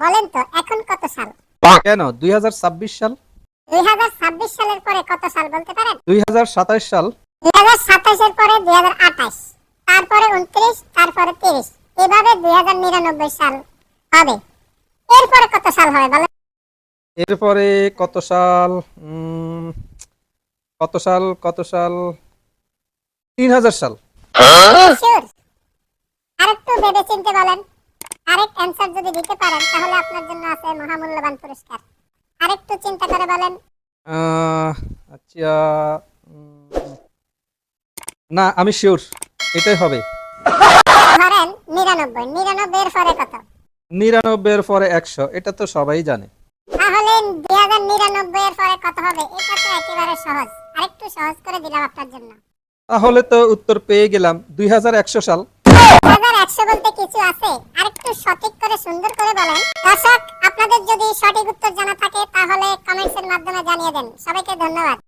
বলেন তো এখন কত সাল? কেন 2026 সাল? 2026 সালের পরে কত সাল বলতে পারেন? 2027 সাল। 2027 এর পরে 2028, তারপরে 29, তারপরে 30, এভাবে 2099 সাল হবে। এরপরে কত সাল হবে বলেন? এরপরে কত সাল? কত সাল 3000 সাল। শিওর? আরেকটু ভেবে চিন্তে বলেন। আরেক অ্যানসার যদি দিতে পারেন তাহলে আপনার জন্য আছে মহামূল্যবান পুরস্কার। আরেকটু চিন্তা করে বলেন। আহ, আচ্ছা, না আমি শিওর এটাই হবে। ধরেন 99, 99 এর পরে কত? 99 এর পরে 100, এটা তো সবাই জানে। তাহলে 2099 এর পরে কত হবে? এটা তো একেবারে সহজ। আরেকটু সহজ করে দিলাম আপনার জন্য। তাহলে তো উত্তর পেয়ে গেলাম, 2100 সাল। 2100 বলতে কিছু আছে? আরেকটু সঠিক করে সুন্দর করে বলেন। দর্শক, আপনাদের যদি সঠিক উত্তর জানা থাকে তাহলে কমেন্টসের মাধ্যমে জানিয়ে দেন। সবাইকে ধন্যবাদ।